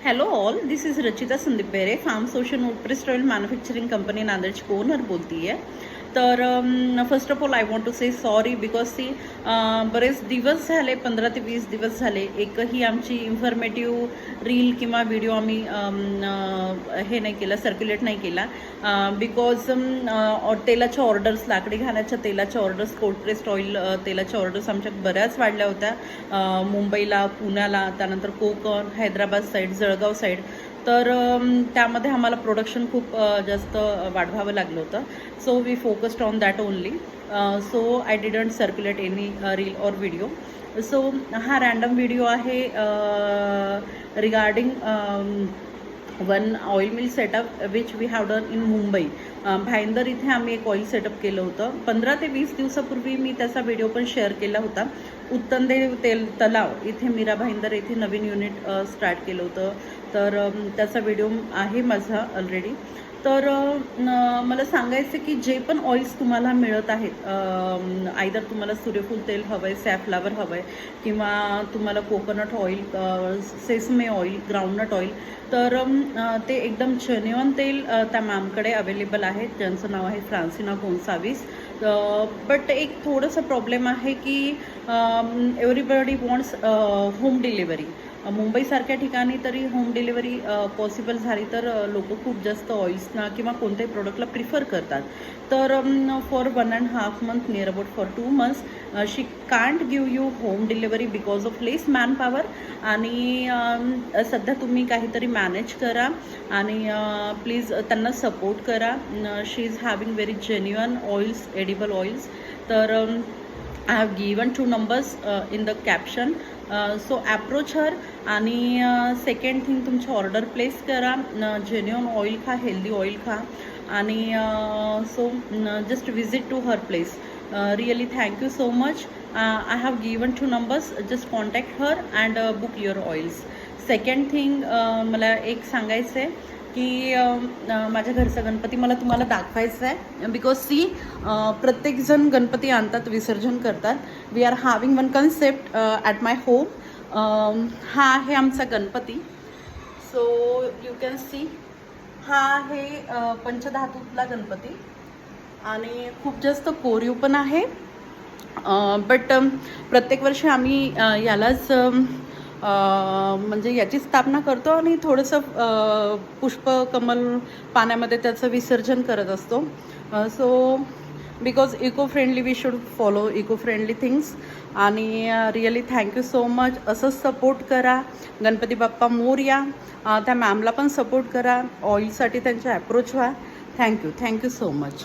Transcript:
Hello all, this is Rachita Sandeep Bere, farm सोशन wood pressed oil manufacturing company नांदेडची owner बोलती आहे. तर first of all I want to say sorry because सी बरेच दिवस झाले, 15 ते 20 दिवस झाले, एकही आमची इन्फॉर्मेटिव्ह रील किंवा व्हिडिओ आम्ही हे नाही केला, सर्क्युलेट नाही केला बिकॉज तेलाच्या ऑर्डर्स, लाकडी घाण्याच्या तेलाच्या ऑर्डर्स, कोल्ड प्रेस्ड ऑइल तेलाच्या ऑर्डर्स आमच्या बऱ्याच वाढल्या होत्या मुंबईला, पुण्याला, त्यानंतर कोकण, हैदराबाद साईड, जळगाव साईड. तर त्यामध्ये आम्हाला प्रोडक्शन खूप जास्त वाढवावं लागलं होतं. So we focused on that only. So I didn't circulate any reel or video. So हा रँडम व्हिडिओ आहे regarding one oil mill setup which we have done in Mumbai. Bhayandar इथे आम्ही एक ऑइल सेटअप केलं होतं. 15 ते 20 दिवसापूर्वी मी त्याचा व्हिडिओ पण शेअर केला होता. उत्तनदेव तेल तलाव इथे मीरा भाईंदर येथे नवीन युनिट स्टार्ट केलं होतं. तर त्याचा व्हिडिओ आहे माझा ऑलरेडी. तर मला सांगायचं की जे पण ऑइल्स तुम्हाला मिळत आहेत, आयदर तुम्हाला सूर्यफूल तेल हवं आहे, सॅफ्लावर हवं आहे, किंवा तुम्हाला coconut oil, sesame oil, groundnut oil, तर ते एकदम जेन्युइन तेल त्या मॅमकडे अवेलेबल आहेत, ज्यांचं नाव आहे फ्रान्सिना गोन्साविस. बट एक थोडंसं प्रॉब्लेम आहे की एव्हरीबडी वॉन्ट्स होम डिलिव्हरी. मुंबईसारख्या ठिकाणी तरी होम डिलिव्हरी पॉसिबल झाली तर लोक खूप जास्त ऑइल्सना किंवा कोणत्याही प्रोडक्टला प्रिफर करतात. तर for 1.5 month, near about for 2 months, she can't give you home delivery because of less man power. आणि सध्या तुम्ही काहीतरी मॅनेज करा आणि प्लीज त्यांना सपोर्ट करा. She is having very genuine oils, edible oils. तर I have given 2 numbers in the caption. So approach her. आणि सेकंड थिंग, तुमची ऑर्डर प्लेस करा. जेन्युइन ऑइल खा, हेल्दी ऑइल खा. आणि so just visit to her place. Really thank you so much. I have given 2 numbers. Just contact her and book your oils. Second thing, मला एक सांगायचं आहे की माझ्या घरचा गणपती मला तुम्हाला दाखवायचा आहे. बिकॉज सी, प्रत्येकजण गणपती आणतात, विसर्जन करतात. We are having one concept at my home. हा आहे आमचा Ganpati. So you can see, हा आहे पंचधातूतला गणपती आणि खूप जास्त कोरीव पण आहे. बट प्रत्येक वर्षी आम्ही यालाच म्हणजे याची स्थापना करतो आणि थोडंसं पुष्पकमल पाण्यामध्ये त्याचं विसर्जन करत असतो. So because eco friendly, we should follow eco friendly things. आणि रिअली थँक्यू सो मच. असंच सपोर्ट करा. गणपती बाप्पा मोरया. त्या मॅमला पण सपोर्ट करा. ऑइलसाठी त्यांच्या ॲप्रोच व्हा. Thank you so much.